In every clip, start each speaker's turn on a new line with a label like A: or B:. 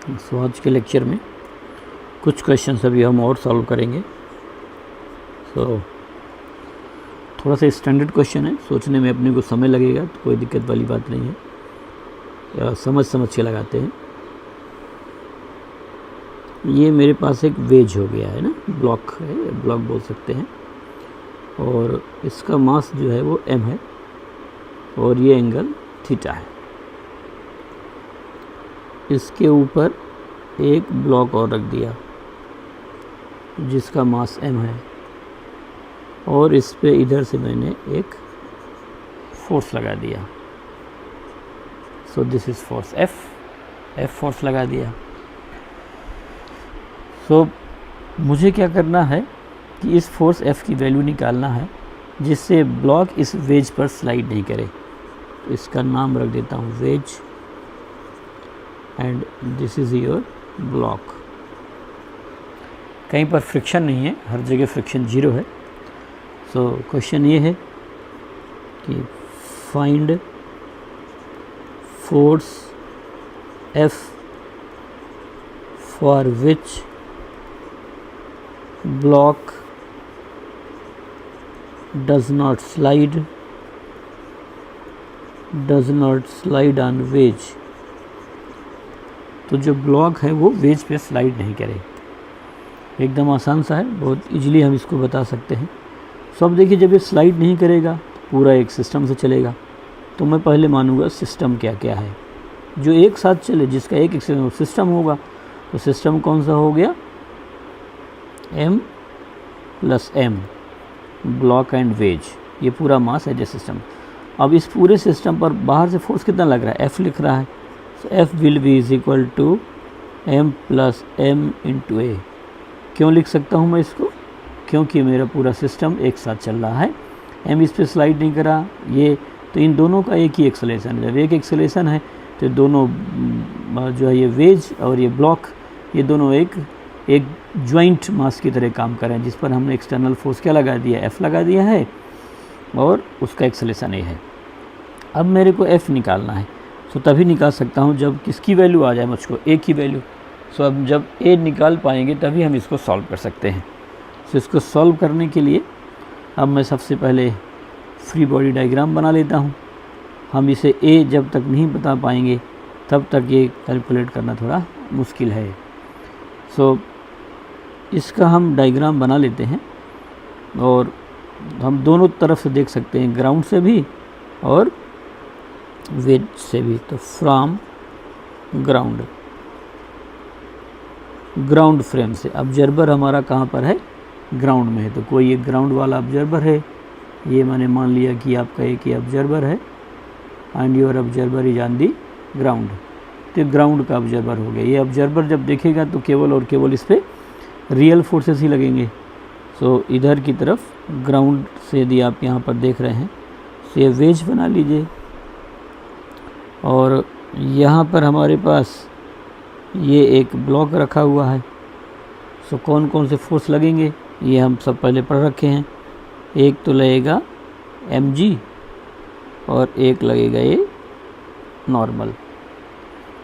A: सो आज के लेक्चर में कुछ क्वेश्चंस अभी हम और सॉल्व करेंगे। सो थोड़ा सा स्टैंडर्ड क्वेश्चन है, सोचने में अपने को समय लगेगा तो कोई दिक्कत वाली बात नहीं है, समझ के लगाते हैं। ये मेरे पास एक वेज हो गया है ना, ब्लॉक है, ब्लॉक बोल सकते हैं, और इसका मास जो है वो m है और ये एंगल थीटा है। इसके ऊपर एक ब्लॉक और रख दिया जिसका मास m है और इस पे इधर से मैंने एक फोर्स लगा दिया। So this is force F force लगा दिया। सो मुझे क्या करना है कि इस फोर्स F की वैल्यू निकालना है जिससे ब्लॉक इस वेज पर स्लाइड नहीं करे। तो इसका नाम रख देता हूँ wedge and this is your block. कहीं पर फ्रिक्शन नहीं है, हर जगह फ्रिक्शन 0 है। सो क्वेश्चन ये है कि find force F for which block does not slide on wedge। तो जो ब्लॉक है वो वेज पे स्लाइड नहीं करे। एकदम आसान सा है, बहुत इजीली हम इसको बता सकते हैं। सो अब देखिए, जब ये स्लाइड नहीं करेगा तो पूरा एक सिस्टम से चलेगा। तो मैं पहले मानूंगा सिस्टम क्या क्या है जो एक साथ चले, जिसका एक सिस्टम होगा। तो सिस्टम कौन सा हो गया, m plus m, block and wedge, ये पूरा मास है जो सिस्टम। अब इस पूरे सिस्टम पर बाहर से फोर्स कितना लग रहा है, F लिख रहा है। So F will be is equal to m plus m into a। क्यों लिख सकता हूँ मैं इसको, क्योंकि मेरा पूरा सिस्टम एक साथ चल रहा है। m इस पर स्लाइड नहीं करा, ये तो इन दोनों का एक ही एक्सेलेरेशन है। जब एक एक्सेलेरेशन है तो दोनों जो है ये वेज और ये ब्लॉक, ये दोनों एक ज्वाइंट मास की तरह काम करें, जिस पर हमने एक्सटर्नल फोर्स क्या लगा दिया, F लगा दिया है और उसका एक्सेलेरेशन A है। अब मेरे को F निकालना है। सो तभी निकाल सकता हूँ जब किसकी वैल्यू आ जाए मुझको, A की वैल्यू। सो अब जब A निकाल पाएंगे तभी हम इसको सॉल्व कर सकते हैं। सो इसको सॉल्व करने के लिए अब मैं सबसे पहले फ्री बॉडी डायग्राम बना लेता हूँ। हम इसे A जब तक नहीं बता पाएंगे तब तक ये कैलकुलेट करना थोड़ा मुश्किल है। सो इसका हम डायग्राम बना लेते हैं और हम दोनों तरफ से देख सकते हैं, ग्राउंड से भी और वेज से भी। तो फ्रॉम ग्राउंड फ्रेम से ऑब्जर्वर हमारा कहाँ पर है, ग्राउंड में है। तो कोई एक ग्राउंड वाला ऑब्जर्वर है, ये मैंने मान लिया कि आपका एक ही ऑब्जर्वर है and your observer is on the ground. तो ग्राउंड का ऑब्जर्वर हो गया। ये ऑब्जर्वर जब देखेगा तो केवल और केवल इस पर रियल फोर्सेस ही लगेंगे। सो इधर की तरफ ग्राउंड से यदि आप यहाँ पर देख रहे हैं तो ये वेज बना लीजिए और यहाँ पर हमारे पास ये एक ब्लॉक रखा हुआ है। सो कौन कौन से फोर्स लगेंगे ये हम सब पहले पढ़ रखे हैं। एक तो लगेगा mg और एक लगेगा ये नॉर्मल,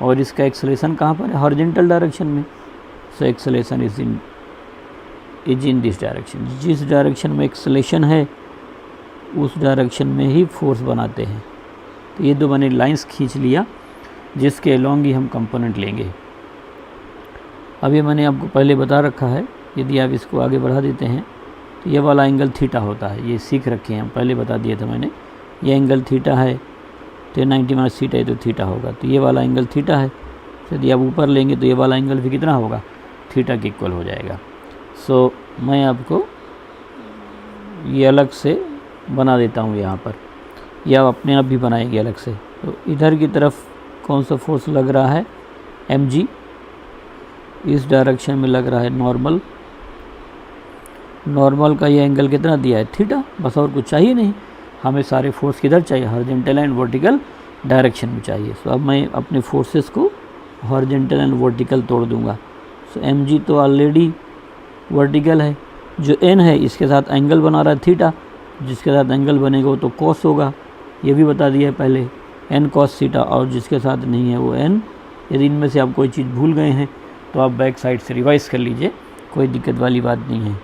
A: और इसका एक्सेलेरेशन कहाँ पर है, हॉरिजॉन्टल डायरेक्शन में। So acceleration is in this direction. जिस डायरेक्शन में एक्सेलेरेशन है उस डायरेक्शन में ही फोर्स बनाते हैं। तो ये दो मैंने लाइंस खींच लिया जिसके अलॉन्ग ही हम कंपोनेंट लेंगे। अब ये मैंने आपको पहले बता रखा है, यदि आप इसको आगे बढ़ा देते हैं तो ये वाला एंगल थीटा होता है। ये सीख रखे हैं हम, पहले बता दिया था मैंने। ये एंगल थीटा है तो 90 माइनस थीटा है तो थीटा होगा। तो ये वाला एंगल थीटा है, तो यदि आप ऊपर लेंगे तो ये वाला एंगल भी कितना होगा, थीटा के इक्वल हो जाएगा। सो मैं आपको ये अलग से बना देता हूँ यहाँ पर, या आप अपने आप भी बनाएंगे अलग से। तो इधर की तरफ कौन सा फोर्स लग रहा है, mg। इस डायरेक्शन में लग रहा है नॉर्मल का ये एंगल कितना दिया है, थीटा। बस और कुछ चाहिए नहीं, हमें सारे फोर्स किधर चाहिए, हॉरिजॉन्टल एंड वर्टिकल डायरेक्शन में चाहिए। सो अब मैं अपने फोर्सेस को हॉरिजॉन्टल एंड वर्टिकल तोड़ दूंगा। सो mg तो ऑलरेडी वर्टिकल है, जो n है इसके साथ एंगल बना रहा है थीटा, जिसके साथ एंगल बनेगा वो तो कॉस होगा, ये भी बता दिया है पहले, n cos थीटा, और जिसके साथ नहीं है वो n यदि इनमें से आप कोई चीज़ भूल गए हैं तो आप बैक साइड से रिवाइज़ कर लीजिए, कोई दिक्कत वाली बात नहीं है।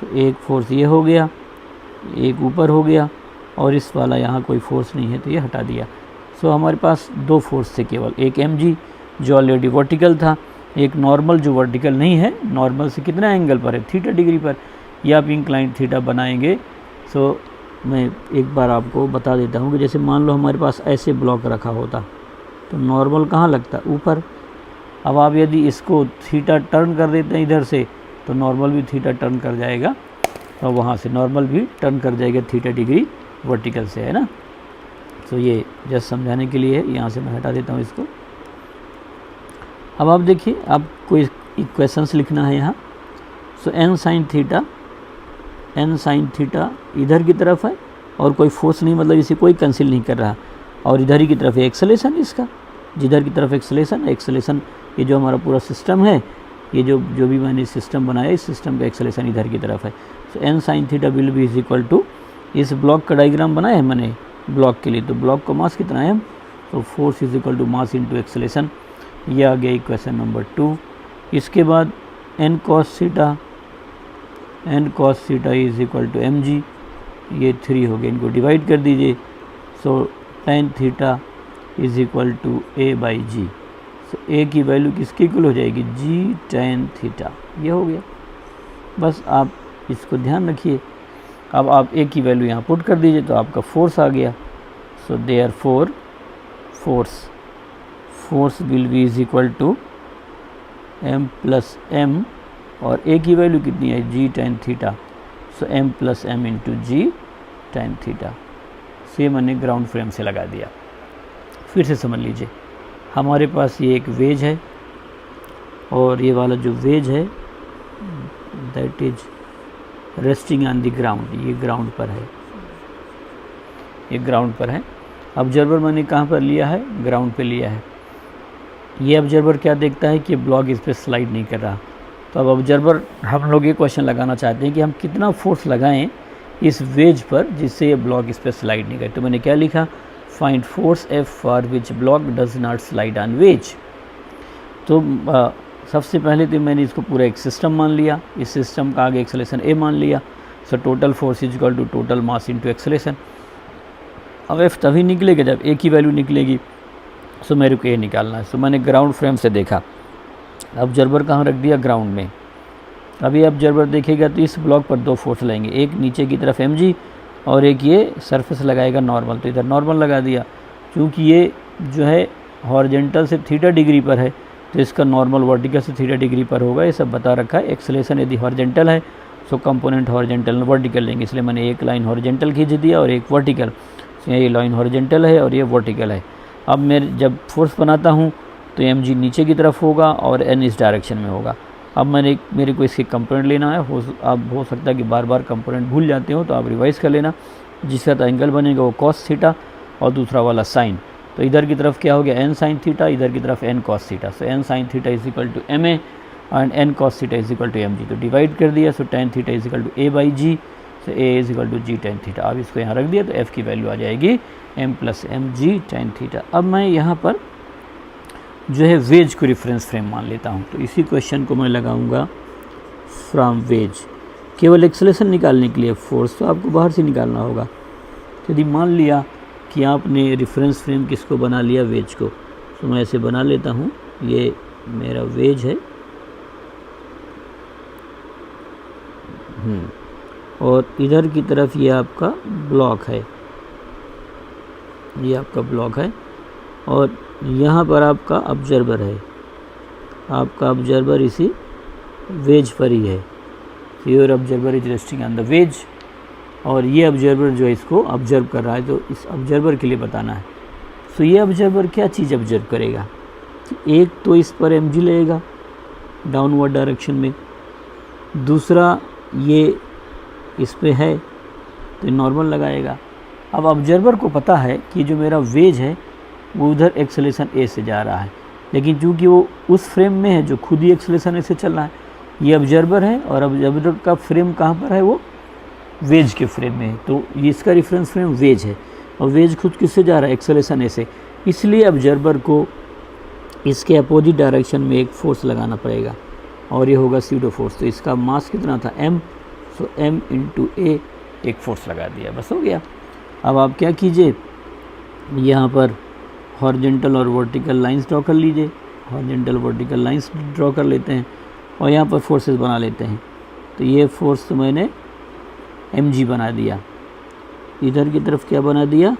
A: तो एक फोर्स ये हो गया, एक ऊपर हो गया, और इस वाला यहाँ कोई फोर्स नहीं है तो ये हटा दिया। सो हमारे पास दो फोर्स थे केवल, एक mg जो ऑलरेडी वर्टिकल था, एक नॉर्मल जो वर्टिकल नहीं है, नॉर्मल से कितना एंगल पर है, थीटा डिग्री पर, या आप इंक्लाइन थीटा बनाएंगे। सो मैं एक बार आपको बता देता हूँ कि जैसे मान लो हमारे पास ऐसे ब्लॉक रखा होता तो नॉर्मल कहाँ लगता, ऊपर। अब आप यदि इसको थीटा टर्न कर देते हैं इधर से तो नॉर्मल भी थीटा टर्न कर जाएगा, और वहाँ से नॉर्मल भी टर्न कर जाएगा थीटा डिग्री वर्टिकल से, है ना। तो ये जस्ट समझाने के लिए है, यहाँ से मैं हटा देता हूँ इसको। अब आप देखिए, आपको इक्वेशंस लिखना है यहाँ। सो n sin थीटा इधर की तरफ है और कोई फोर्स नहीं, मतलब इसे कोई कंसील नहीं कर रहा, और इधर ही की तरफ है एक्सेलेरेशन इसका, जिधर की तरफ एक्सेलेरेशन ये जो हमारा पूरा सिस्टम है, ये जो भी मैंने सिस्टम बनाया, इस सिस्टम का एक्सेलेरेशन इधर की तरफ है। So n sin theta will be is equal to, इस ब्लॉक का डायग्राम बनाया है मैंने ब्लॉक के लिए, तो ब्लॉक का मास कितना है, तो force is equal to mass into acceleration. ये आ गया इक्वेशन नंबर 2। इसके बाद n cos theta is equal to mg, ये 3 हो गया, इनको डिवाइड कर दीजिए। So tan theta is equal to a by g. So a की वैल्यू किसकी इक्वल हो जाएगी, g tan थीटा, ये हो गया। बस आप इसको ध्यान रखिए। अब आप a की वैल्यू यहाँ पुट कर दीजिए तो आपका फोर्स आ गया। So therefore force will be is equal to m plus m, और a की वैल्यू कितनी है, g tan theta. So m plus m into g tan theta. So ये मैंने ग्राउंड फ्रेम से लगा दिया। फिर से समझ लीजिए, हमारे पास ये एक वेज है, और ये वाला जो वेज है that is resting on the ground, ये ग्राउंड पर है, ये ग्राउंड पर है। ऑब्जर्वर मैंने कहाँ पर लिया है, ग्राउंड पे लिया है। ये ऑब्जर्वर क्या देखता है कि ब्लॉक इस पर स्लाइड नहीं कर रहा। तो अब ऑब्जर्वर, हम लोग ये क्वेश्चन लगाना चाहते हैं कि हम कितना फोर्स लगाएं इस वेज पर जिससे ये ब्लॉक इस पर स्लाइड नहीं करे। तो मैंने क्या लिखा, find force F for which block does not slide on wedge. तो सबसे पहले तो मैंने इसको पूरा एक सिस्टम मान लिया, इस सिस्टम का आगे एक्सेलेरेशन a मान लिया। So total force is equal to total mass into acceleration. अब F तभी निकलेगा जब a की वैल्यू निकलेगी। सो मेरे को a निकालना है। सो मैंने ग्राउंड फ्रेम से देखा, ऑब्जर्वर कहाँ रख दिया, ग्राउंड में। अभी ऑब्जर्वर देखेगा तो इस ब्लॉक पर दो फोर्स लगेंगे, एक नीचे की तरफ mg और एक ये सरफेस लगाएगा नॉर्मल, तो इधर नॉर्मल लगा दिया। क्योंकि ये जो है हॉरिजेंटल से थीटा डिग्री पर है तो इसका नॉर्मल वर्टिकल से थीटा डिग्री पर होगा, ये सब बता रखा है। एक्सेलेरेशन यदि हॉरिजेंटल है सो कंपोनेंट हॉरिजेंटल वर्टिकल लेंगे, इसलिए मैंने एक लाइन हॉरिजेंटल खींच दिया और एक वर्टिकल। ये लाइन हॉरिजेंटल है और ये वर्टिकल है। अब मैं जब फोर्स बनाता हूँ तो mg नीचे की तरफ होगा और n इस डायरेक्शन में होगा। अब मेरे को इसके कंपोनेंट लेना है। अब हो सकता है कि बार बार कंपोनेंट भूल जाते हो, तो आप रिवाइज़ कर लेना। जिसका तो एंगल बनेगा वो cos थीटा और दूसरा वाला साइन। तो इधर की तरफ क्या हो गया, n sin थीटा, इधर की तरफ n cos theta. So n sin theta is equal to ma and n cos theta is equal to mg। तो डिवाइड कर दिया। So tan theta is equal to a by g. So a is equal to g tan theta. अब इसको यहाँ रख दिया तो f की वैल्यू आ जाएगी m plus m g tan theta. अब मैं यहाँ पर जो है वेज को रेफरेंस फ्रेम मान लेता हूँ। तो इसी क्वेश्चन को मैं लगाऊंगा फ्रॉम वेज। केवल एक्सेलेरेशन निकालने के लिए फोर्स तो आपको बाहर से निकालना होगा। यदि मान लिया कि आपने रेफरेंस फ्रेम किसको बना लिया, वेज को, तो मैं ऐसे बना लेता हूँ। ये मेरा वेज है और इधर की तरफ ये आपका ब्लॉक है, ये आपका ब्लॉक है और यहाँ पर आपका ऑब्जर्वर है। आपका ऑब्जर्वर इसी वेज पर ही है। Your observer is resting on the ways और ये ऑब्जर्वर जो है इसको ऑब्जर्व कर रहा है, तो इस ऑब्जर्वर के लिए बताना है। सो ये ऑब्जर्वर क्या चीज़ ऑब्जर्व करेगा, एक तो इस पर mg लगेगा डाउनवर्ड डायरेक्शन में, दूसरा ये इस पे है तो नॉर्मल लगाएगा। अब ऑब्जर्वर को पता है कि जो मेरा वेज है वो उधर एक्सेलेरेशन a से जा रहा है, लेकिन चूंकि वो उस फ्रेम में है जो खुद ही एक्सेलेरेशन a से चल रहा है। ये ऑब्जर्वर है और ऑब्जर्वर का फ्रेम कहाँ पर है, वो वेज के फ्रेम में है। तो ये इसका रेफरेंस फ्रेम वेज है और वेज खुद किससे जा रहा है, एक्सेलेरेशन a से। इसलिए ऑब्जर्वर को इसके अपोजिट डायरेक्शन में एक फोर्स लगाना पड़ेगा और ये होगा सीडो फोर्स। तो इसका मास कितना था m, सो m इंटू ए एक फोर्स लगा दिया, बस हो गया। अब आप क्या कीजिए, यहाँ पर हॉरिजॉन्टल और वर्टिकल लाइंस ड्रॉ कर लीजिए, हॉरिजॉन्टल वर्टिकल लाइंस ड्रॉ कर लेते हैं और यहाँ पर फोर्सेस बना लेते हैं। तो ये फोर्स तो मैंने mg बना दिया, इधर की तरफ क्या बना दिया,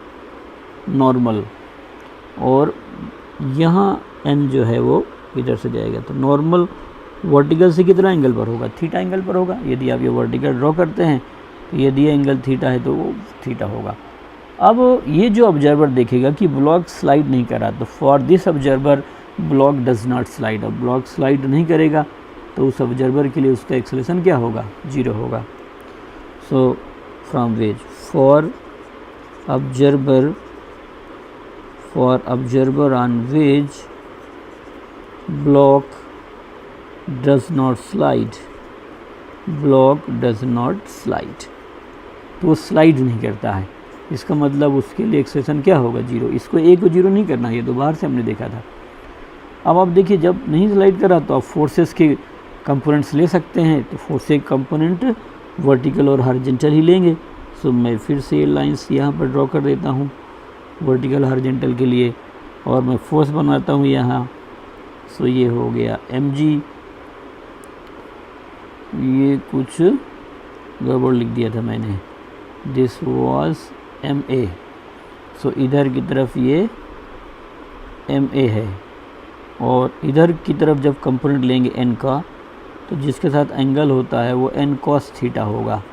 A: नॉर्मल, और यहाँ m जो है वो इधर से जाएगा। तो नॉर्मल वर्टिकल से कितना एंगल पर होगा, थीटा एंगल पर होगा। यदि आप ये वर्टिकल ड्रॉ करते हैं तो यदि ये एंगल थीटा है तो वो थीटा होगा। अब ये जो ऑब्जर्वर देखेगा कि ब्लॉक स्लाइड नहीं कर रहा, तो for this observer block does not slide. अब ब्लॉक स्लाइड नहीं करेगा तो उस ऑब्जर्वर के लिए उसका एक्सेलरेशन क्या होगा, 0 होगा। So from wedge for observer on wedge block does not slide, block does not slide, तो वो स्लाइड नहीं करता है। इसका मतलब उसके लिए एक्सेलरेशन क्या होगा, 0। इसको a को 0 नहीं करना, ये तो बाहर से हमने देखा था। अब आप देखिए जब नहीं स्लाइड कर रहा तो आप फोर्सेस के कंपोनेंट्स ले सकते हैं, तो फोर्स के कंपोनेंट वर्टिकल और हॉरिजॉन्टल ही लेंगे। सो मैं फिर से ये लाइंस यहाँ पर ड्रॉ कर देता हूँ वर्टिकल हॉरिजॉन्टल के लिए, और मैं फोर्स बनाता हूँ यहाँ। सो ये हो गया mg, ये कुछ गड़बड़ लिख दिया था मैंने, दिस वाज ma। सो इधर की तरफ ये ma है, और इधर की तरफ जब कंपोनेंट लेंगे n का, तो जिसके साथ एंगल होता है वो n cos थीटा होगा,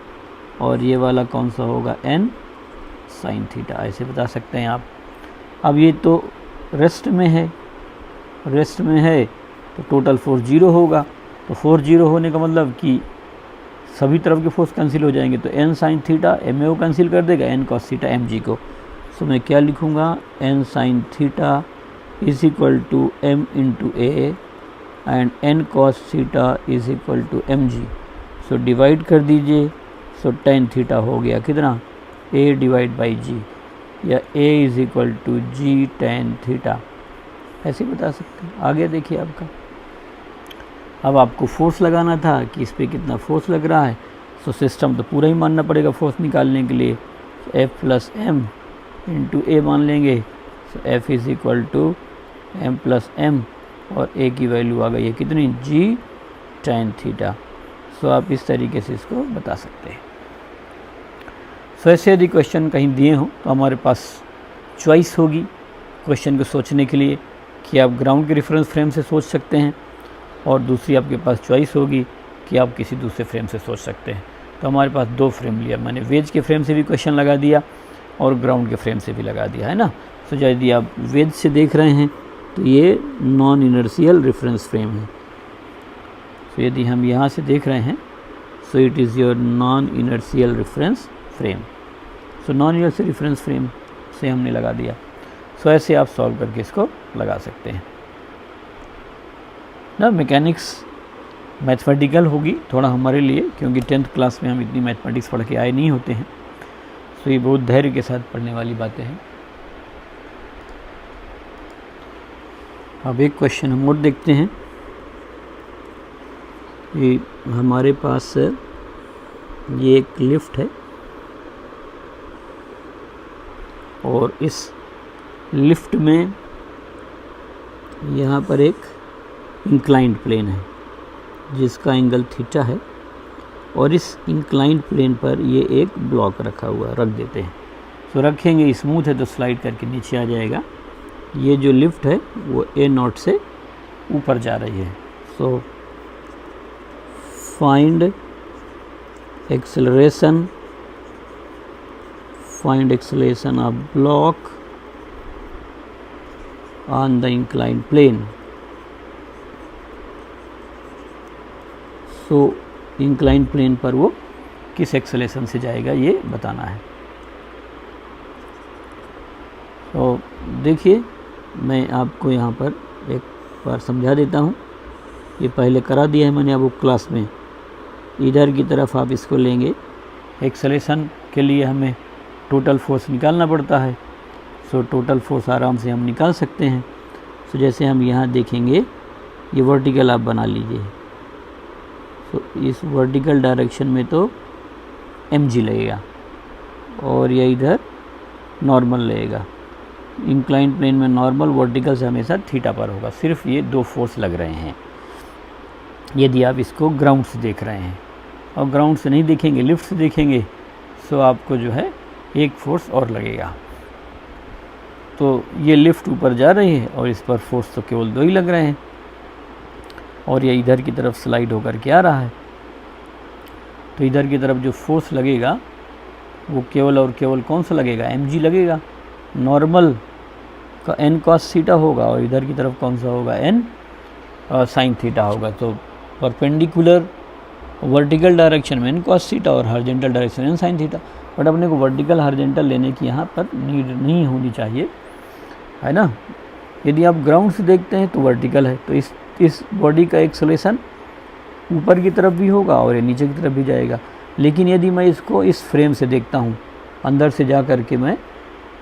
A: और ये वाला कौन सा होगा, n sin थीटा, ऐसे बता सकते हैं आप। अब ये तो रेस्ट में है, रेस्ट में है तो टोटल फोर्स 0 होगा। तो फोर्स 0 होने का मतलब कि सभी तरफ के फोर्स कैंसिल हो जाएंगे, तो n sin थीटा ma को कैंसिल कर देगा, n cos थीटा mg को। सो मैं क्या लिखूँगा, n sin theta is equal to m into a and n cos theta is equal to mg। So divide कर दीजिए, सो tan थीटा हो गया कितना, a डिवाइड बाई g, या a is equal to g tan theta, ऐसे बता सकते हैं। आगे देखिए आपका, अब आपको फोर्स लगाना था कि इस पर कितना फोर्स लग रहा है। सो सिस्टम तो पूरा ही मानना पड़ेगा फोर्स निकालने के लिए। F plus m into a मान लेंगे। So F is equal to m plus m, और ए की वैल्यू आ गई है कितनी, g tan थीटा। सो आप इस तरीके से इसको बता सकते हैं। सो ऐसे यदि क्वेश्चन कहीं दिए हों तो हमारे पास चॉइस होगी क्वेश्चन को सोचने के लिए कि आप ग्राउंड के रेफरेंस फ्रेम से सोच सकते हैं, और दूसरी आपके पास चॉइस होगी कि आप किसी दूसरे फ्रेम से सोच सकते हैं। तो हमारे पास 2 फ्रेम लिया, मैंने वेज के फ्रेम से भी क्वेश्चन लगा दिया और ग्राउंड के फ्रेम से भी लगा दिया, है ना। तो यदि आप वेज से देख रहे हैं तो ये नॉन इनर्शियल रेफरेंस फ्रेम है। तो यदि हम यहाँ से देख रहे हैं, so it is your non inertial reference frame. So non inertial reference frame से हमने लगा दिया। सो ऐसे आप सॉल्व करके इसको लगा सकते हैं ना। मैकेनिक्स मैथमेटिकल होगी थोड़ा हमारे लिए, क्योंकि 10th क्लास में हम इतनी मैथमेटिक्स पढ़ के आए नहीं होते हैं। सो ये बहुत धैर्य के साथ पढ़ने वाली बातें हैं। अब एक क्वेश्चन हम और देखते हैं। ये हमारे पास ये एक लिफ्ट है, और इस लिफ्ट में यहाँ पर एक इंक्लाइंड प्लेन है जिसका एंगल थीटा है, और इस इंक्लाइंड प्लेन पर ये एक ब्लॉक रखा हुआ रख देते हैं। तो रखेंगे, स्मूथ है तो स्लाइड करके नीचे आ जाएगा। ये जो लिफ्ट है वो a0 से ऊपर जा रही है। So find acceleration of block on the inclined plane. So inclined plane पर वो किस एक्सेलरेशन से जाएगा ये बताना है। तो देखिए मैं आपको यहाँ पर एक बार समझा देता हूँ। ये पहले करा दिया है मैंने अब क्लास में। इधर की तरफ आप इसको लेंगे, एक्सेलरेशन के लिए हमें टोटल फोर्स निकालना पड़ता है। सो टोटल फोर्स आराम से हम निकाल सकते हैं। तो जैसे हम यहाँ देखेंगे ये वर्टिकल आप बना लीजिए, तो इस वर्टिकल डायरेक्शन में तो mg लगेगा और ये इधर नॉर्मल लगेगा। इंक्लाइंड प्लेन में नॉर्मल, वर्टिकल से हमेशा थीटा पर होगा। सिर्फ ये दो फोर्स लग रहे हैं यदि आप इसको ग्राउंड से देख रहे हैं, और ग्राउंड से नहीं देखेंगे, लिफ्ट से देखेंगे, तो आपको जो है एक फोर्स और लगेगा। तो ये लिफ्ट ऊपर जा रही है और इस पर फोर्स तो केवल दो ही लग रहे हैं, और ये इधर की तरफ स्लाइड होकर के आ रहा है। तो इधर की तरफ जो फोर्स लगेगा वो केवल और केवल कौन सा लगेगा, mg लगेगा। नॉर्मल का n cos थीटा होगा और इधर की तरफ कौन सा होगा, n sin थीटा होगा। तो परपेंडिकुलर वर्टिकल डायरेक्शन में n cos थीटा और horizontal direction n sin theta. But अपने को वर्टिकल हॉरिजॉन्टल लेने की यहाँ पर नीड नहीं होनी चाहिए, है ना। यदि आप ग्राउंड से देखते हैं तो वर्टिकल है, तो इस बॉडी का एक्सेलेरेशन ऊपर की तरफ भी होगा और ये नीचे की तरफ भी जाएगा। लेकिन यदि मैं इसको इस फ्रेम से देखता हूँ, अंदर से जा कर के मैं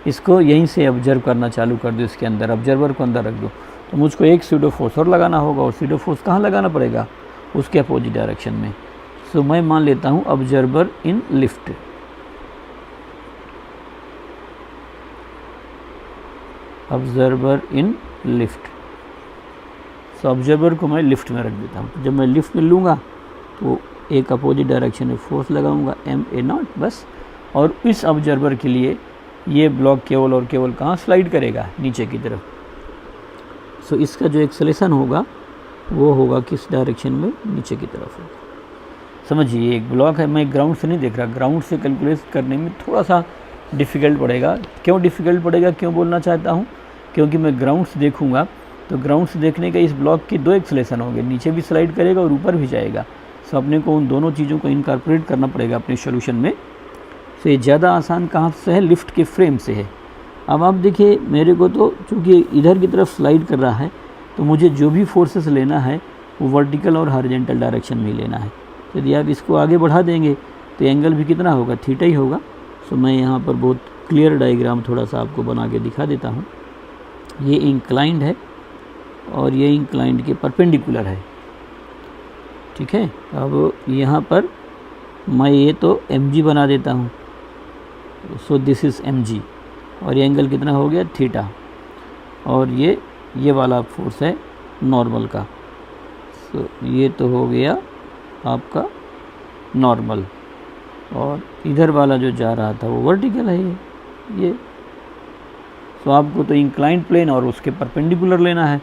A: इसको यहीं से ऑब्जर्व करना चालू कर दूँ, इसके अंदर ऑब्जर्वर को अंदर रख दूँ, तो मुझको एक सूडो फोर्स और लगाना होगा, और सूडो फोर्स कहाँ लगाना पड़ेगा, उसके अपोजिट डायरेक्शन में। सो मैं मान लेता हूँ observer in lift. Observer in lift, so observer को मैं लिफ्ट में रख देता हूँ। तो जब मैं लिफ्ट में लूँगा तो एक अपोजिट डायरेक्शन में फोर्स लगाऊंगा ma0 बस, और इस ऑब्जर्वर के लिए ये ब्लॉक केवल और केवल कहाँ स्लाइड करेगा, नीचे की तरफ। सो इसका जो एक्सेलेरेशन होगा वो होगा किस डायरेक्शन में, नीचे की तरफ होगा। समझिए एक ब्लॉक है, मैं ग्राउंड से नहीं देख रहा, ग्राउंड से कैलकुलेट करने में थोड़ा सा डिफ़िकल्ट पड़ेगा। क्यों डिफ़िकल्ट पड़ेगा, क्यों बोलना चाहता हूँ, क्योंकि मैं ग्राउंड से देखूँगा तो ग्राउंड से देखने का इस ब्लॉक की दो एक्सेलेरेशन होंगे, नीचे भी स्लाइड करेगा और ऊपर भी जाएगा। सो अपने को उन दोनों चीज़ों को इनकॉर्पोरेट करना पड़ेगा अपने सॉल्यूशन में। सो ये ज़्यादा आसान कहाँ से है, लिफ्ट के फ्रेम से है। अब आप देखिए मेरे को तो चूँकि इधर की तरफ स्लाइड कर रहा है, तो मुझे जो भी फोर्सेस लेना है वो वर्टिकल और हॉरिजॉन्टल डायरेक्शन में लेना है। यदि आप इसको आगे बढ़ा देंगे तो एंगल भी कितना होगा, थीटा ही होगा। सो मैं यहाँ पर बहुत क्लियर डायग्राम थोड़ा सा आपको बना के दिखा देता हूँ। ये इंक्लाइंड है और ये इंक्लाइंड के परपेंडिकुलर है, ठीक है। अब यहाँ पर मैं ये तो mg बना देता हूँ, सो दिस इज़ mg, और ये एंगल कितना हो गया, थीटा, और ये वाला फोर्स है नॉर्मल का। सो ये तो हो गया आपका नॉर्मल, और इधर वाला जो जा रहा था वो वर्टिकल है ये। सो आपको तो इंक्लाइंड प्लेन और उसके परपेंडिकुलर लेना है,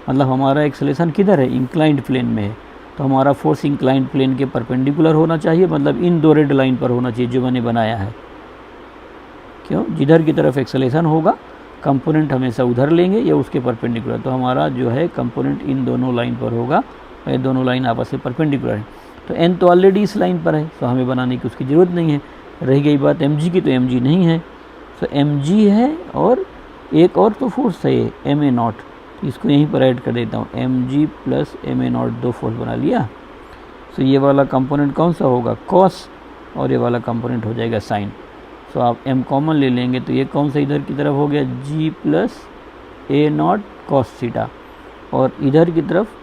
A: मतलब हमारा एक्सेलेरेशन किधर है, इंक्लाइंड प्लेन में है, तो हमारा फोर्स इंक्लाइंड प्लेन के परपेंडिकुलर होना चाहिए, मतलब इन दो रेड लाइन पर होना चाहिए जो मैंने बनाया है। क्यों, जिधर की तरफ एक्सेलेरेशन होगा कंपोनेंट हमेशा उधर लेंगे या उसके परपेंडिकुलर, तो हमारा जो है कंपोनेंट इन दोनों लाइन पर होगा, ये दोनों लाइन आपस में परपेंडिकुलर है। तो n तो ऑलरेडी इस लाइन पर है, तो हमें बनाने की उसकी ज़रूरत नहीं है। रह गई बात mg की, तो mg नहीं है, तो mg है और एक और तो फोर्स है ये ma0, तो इसको यहीं पर ऐड कर देता हूँ, mg प्लस ma0 दो फोर्स बना लिया। तो ये वाला कंपोनेंट कौन सा होगा, cos, और ये वाला कंपोनेंट हो जाएगा sin। तो आप m कॉमन ले लेंगे तो ये कौन सा इधर की तरफ हो गया, g plus a0 cos theta, और इधर की तरफ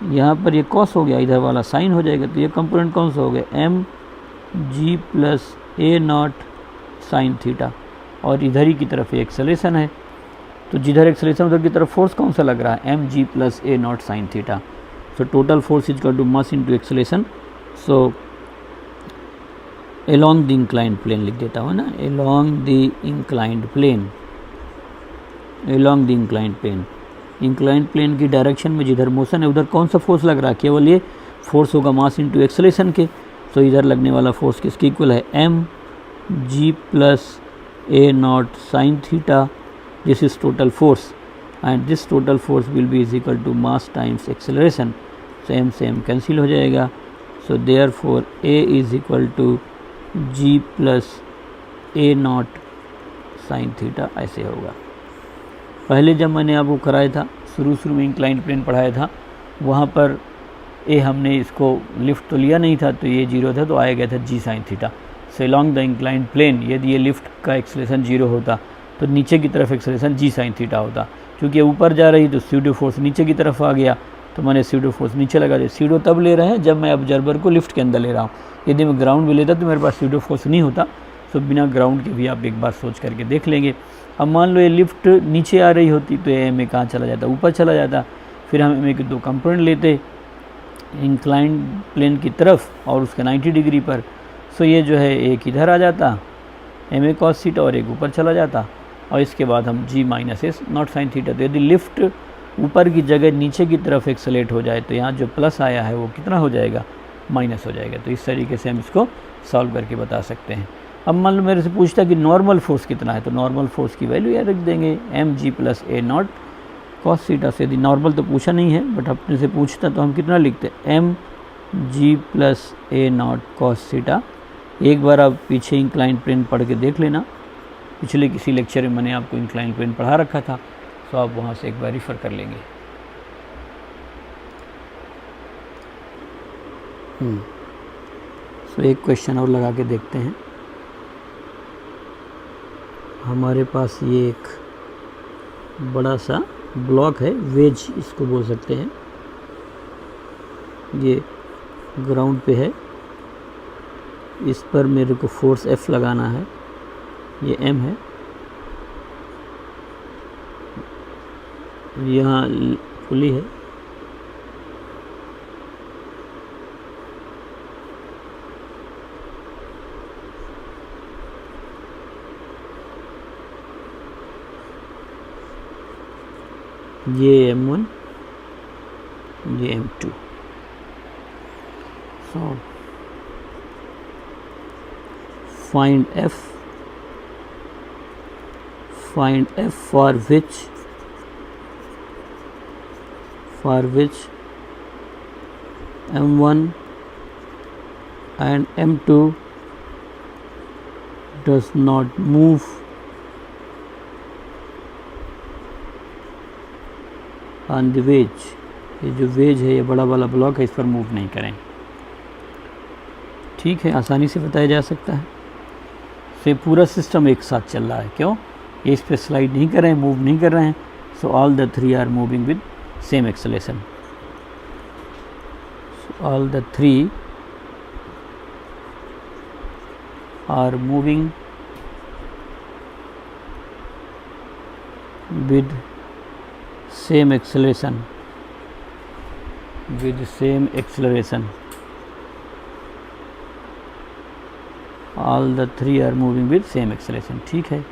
A: यहाँ पर ये cos हो गया, इधर वाला sin हो जाएगा, तो ये कंपोनेंट कौन सा हो गया, m g plus a0 sin theta, और इधर ही की तरफ ये एक्सेलेरेशन है, तो जिधर एक्सेलेरेशन उधर की तरफ फोर्स कौन सा लग रहा है, m g plus a0 sin theta. So total force is equal to mass into acceleration. So along the inclined plane लिख देता हूँ ना, along the inclined plane, along the inclined plane, inclined plane की डायरेक्शन में जिधर motion है उधर कौन सा फोर्स लग रहा है, केवल ये फोर्स होगा मास इनटू एक्सेलेरेशन के। तो इधर लगने वाला फोर्स किसके इक्वल है, m g plus a0 sin theta, this is total force, and this total force will be is equal to mass times acceleration. Same same cancel हो जाएगा। So therefore a is equal to g plus a0 sin theta, ऐसे होगा। पहले जब मैंने आपको कराया था, शुरू में इंक्लाइंड प्लेन पढ़ाया था, वहाँ पर ए हमने इसको लिफ्ट तो लिया नहीं था, तो ये 0 था, तो आया गया था g sin theta. So along the inclined plane यदि ये लिफ्ट का एक्सेलरेशन 0 होता तो नीचे की तरफ एक्सेलरेशन g sin थीटा होता। क्योंकि ऊपर जा रही तो स्यूडो फोर्स नीचे की तरफ आ गया, तो मैंने स्यूडो फोर्स नीचे लगा दिया। स्यूडो तब ले रहे हैं जब मैं ऑब्जर्वर को लिफ्ट के अंदर ले रहा हूँ। यदि मैं ग्राउंड में लेता तो मेरे पास स्यूडो फोर्स नहीं होता। तो बिना ग्राउंड के भी आप एक बार सोच करके देख लेंगे। अब मान लो ये लिफ्ट नीचे आ रही होती तो ये एम कहाँ चला जाता, ऊपर चला जाता। फिर हम एम के दो कंपोनेंट लेते इंक्लाइंड प्लेन की तरफ और उसके 90 डिग्री पर। सो ये जो है एक इधर आ जाता एम ए कॉस थीटा और एक ऊपर चला जाता, और इसके बाद हम g minus s naught sine theta. तो यदि लिफ्ट ऊपर की जगह नीचे की तरफ एक्सेलेरेट हो जाए तो यहाँ जो प्लस आया है वो कितना हो जाएगा, माइनस हो जाएगा। तो इस तरीके से हम इसको सॉल्व करके बता सकते हैं। अब मान लो मेरे से पूछता कि नॉर्मल फोर्स कितना है, तो नॉर्मल फोर्स की वैल्यू यहाँ रख देंगे m g plus a nought cos theta से। यदि नॉर्मल तो पूछा नहीं है बट अपने से पूछता तो हम कितना लिखते m g plus a nought cos theta. एक बार आप पीछे इंक्लाइन प्लेन पढ़ के देख लेना, पिछले किसी लेक्चर में मैंने आपको इंक्लाइन प्लेन पढ़ा रखा था, तो आप वहाँ से एक बार रिफ़र कर लेंगे। सो एक क्वेश्चन और लगा के देखते हैं। हमारे पास ये एक बड़ा सा ब्लॉक है, वेज इसको बोल सकते हैं, ये ग्राउंड पे है। इस पर मेरे को फोर्स F लगाना है, ये M है। यहाँ पुली है, ये M1, ये M2। So find F for which M1 and M2 does not move on the wedge। ये जो वेज है, ये बड़ा वाला ब्लॉक है, इस पर मूव नहीं करें। ठीक है, आसानी से बताया जा सकता है। से पूरा सिस्टम एक साथ चल रहा है, क्यों, ये इस पर स्लाइड नहीं कर रहे हैं, मूव नहीं कर रहे हैं। So all the three are moving with same acceleration. So all the three are moving with same acceleration, all the three are moving with same acceleration। ठीक है।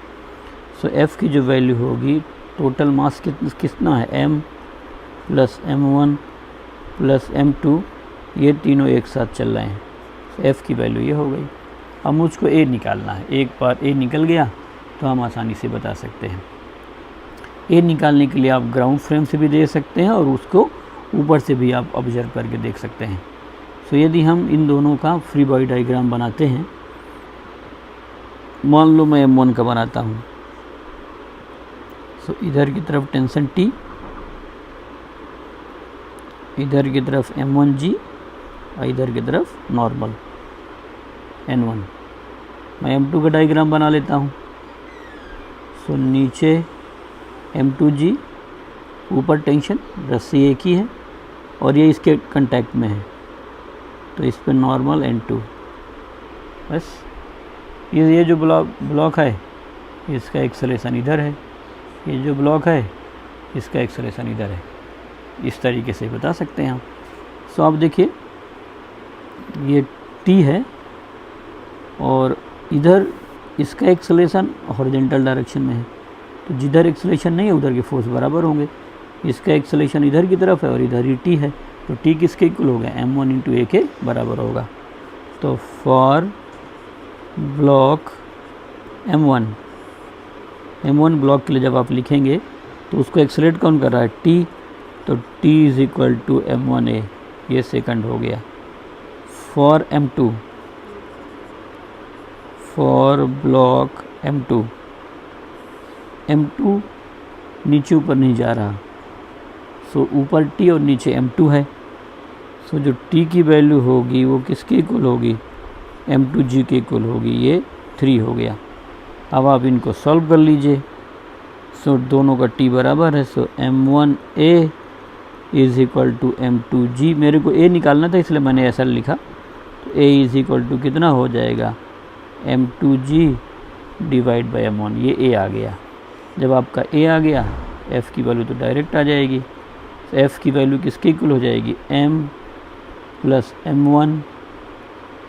A: सो F की जो वैल्यू होगी, टोटल मास कितना है, M plus M1 plus M2, ये तीनों एक साथ चल रहे हैं। तो F की वैल्यू ये हो गई। अब मुझको A निकालना है। एक बार A निकल गया तो हम आसानी से बता सकते हैं। A निकालने के लिए आप ग्राउंड फ्रेम से भी दे सकते हैं और उसको ऊपर से भी आप ऑब्जर्व करके देख सकते हैं। सो यदि हम इन दोनों का फ्री बॉडी डायग्राम बनाते हैं, मान लो मैं M1 का बनाता हूँ। सो इधर की तरफ टेंशन T, इधर की तरफ M1G और इधर की तरफ नॉर्मल N1। मैं M2 का डायग्राम बना लेता हूँ। सो नीचे M2G, ऊपर टेंशन, रस्सी एक ही है और ये इसके कांटेक्ट में है, तो इस पर नॉर्मल N2। बस ये जो ब्लॉक है इसका एक्सेलेरेशन इधर है, ये जो ब्लॉक है इसका एक्सेलेरेशन इधर है। इस तरीके से बता सकते हैं आप। सो आप देखिए, ये T है और इधर इसका एक्सेलेरेशन हॉरिजॉन्टल डायरेक्शन में है, तो जिधर एक्सेलेरेशन नहीं है उधर के फोर्स बराबर होंगे। इसका एक्सेलेरेशन इधर की तरफ है और इधर ही T है, तो T किसके इक्वल हो गया, M1 इंटू A के बराबर होगा। तो फॉर ब्लॉक M1 ब्लॉक के लिए जब आप लिखेंगे तो उसको एक्सेलेरेट कौन कर रहा है, T, तो T is equal to M1A, ये सेकंड हो गया। For M2, for block M2 नीचे ऊपर नहीं जा रहा, सो ऊपर T और नीचे M2 है। सो जो T की वैल्यू होगी वो किसके इक्वल होगी, M2G के इक्वल होगी, ये 3 हो गया। अब आप इनको सॉल्व कर लीजिए। सो दोनों का टी बराबर है, सो M1A is equal to M2G। मेरे को A निकालना था इसलिए मैंने ऐसा लिखा, तो A इज इक्वल टू कितना हो जाएगा, M2G डिवाइड बाई M1। ये A आ गया। जब आपका A आ गया, F की वैल्यू तो डायरेक्ट आ जाएगी। F की वैल्यू किसके इक्वल हो जाएगी, M plus M1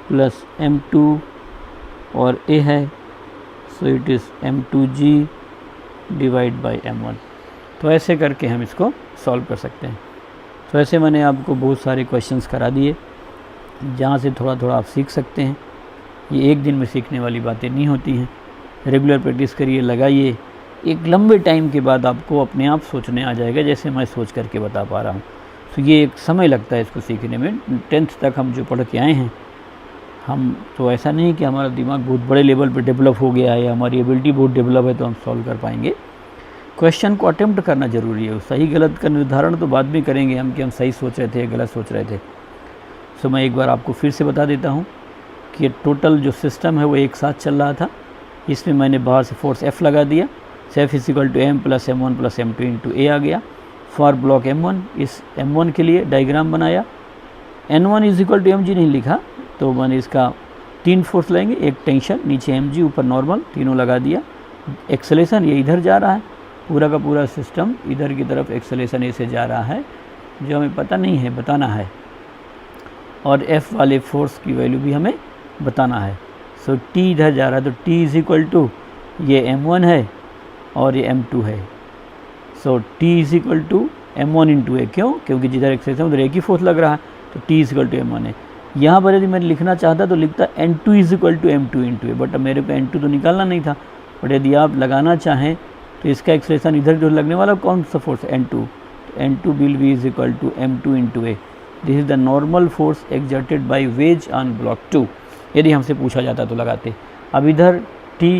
A: plus M2 और A है, so it is M2G divide by M1। तो ऐसे करके हम इसको सॉल्व कर सकते हैं। तो ऐसे मैंने आपको बहुत सारे क्वेश्चंस करा दिए, जहाँ से थोड़ा थोड़ा आप सीख सकते हैं। ये एक दिन में सीखने वाली बातें नहीं होती हैं। रेगुलर प्रैक्टिस करिए, लगाइए, एक लंबे टाइम के बाद आपको अपने आप सोचने आ जाएगा, जैसे मैं सोच करके बता पा रहा हूँ। तो ये एक समय लगता है इसको सीखने में। 10th तक हम जो पढ़ के आए हैं, हम तो ऐसा नहीं कि हमारा दिमाग बहुत बड़े लेवल पे डेवलप हो गया है, हमारी एबिलिटी बहुत डेवलप है तो हम सॉल्व कर पाएंगे। क्वेश्चन को अटेम्प्ट करना ज़रूरी है। सही गलत का निर्धारण तो बाद में करेंगे हम कि हम सही सोच रहे थे, गलत सोच रहे थे। सो मैं एक बार आपको फिर से बता देता हूँ कि टोटल जो सिस्टम है वो एक साथ चल रहा था। इसमें मैंने बाहर से फोर्स F लगा दिया, F is equal to M plus M1 plus M2 into A आ गया। फॉर ब्लॉक M1, इस M1 के लिए डायग्राम बनाया। N1 is equal to mg नहीं लिखा, तो मैंने इसका 3 फोर्स लेंगे, एक टेंशन, नीचे mg, ऊपर नॉर्मल, तीनों लगा दिया। एक्सेलेरेशन ये इधर जा रहा है, पूरा का पूरा सिस्टम इधर की तरफ एक्सेलेरेशन ऐसे जा रहा है, जो हमें पता नहीं है, बताना है। और F वाले फोर्स की वैल्यू भी हमें बताना है। सो T इधर जा रहा है, तो T इज इक्वल टू ये M1 है और ये M2 है। So T is equal to M1 into A। क्यों? क्योंकि जिधर एक्सेलेरेशन उधर एक ही फोर्स लग रहा है, तो T is equal to M1 है। यहाँ पर यदि मैं लिखना चाहता तो लिखता N2 is equal to M2 into A, but मेरे को N2 तो निकालना नहीं था। बट यदि आप लगाना चाहें तो इसका एक्सेलेरेशन इधर जो लगने वाला कौन सा force, N2, N2 will be is equal to M2 into A। This is the normal force exerted by wedge on block 2। यदि हमसे पूछा जाता तो लगाते। अब इधर T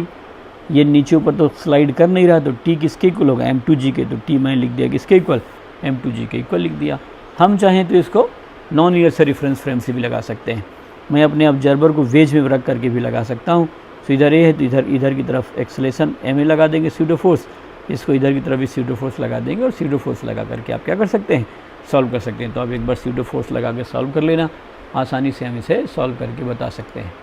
A: ये नीचे ऊपर तो स्लाइड कर नहीं रहा, तो T किसके इक्वल होगा, M2G के। तो T मैंने लिख दिया किसके इक्वल, M2G के इक्वल लिख दिया। हम चाहें तो इसको नॉन ईयर से रेफरेंस फ्रेम से भी लगा सकते हैं। मैं अपने ऑब्जर्वर को वेज में रख करके भी लगा सकता हूँ। तो इधर A है तो इधर की तरफ एक्सेलेरेशन Ma लगा देंगे, स्यूडो फोर्स, इसको इधर की तरफ भी स्यूडो फोर्स लगा देंगे, और स्यूडो फोर्स लगा करके आप क्या कर सकते हैं, सॉल्व कर सकते हैं। तो आप एक बार स्यूडो फोर्स लगा के सॉल्व कर लेना, आसानी से हम इसे सॉल्व करके बता सकते हैं।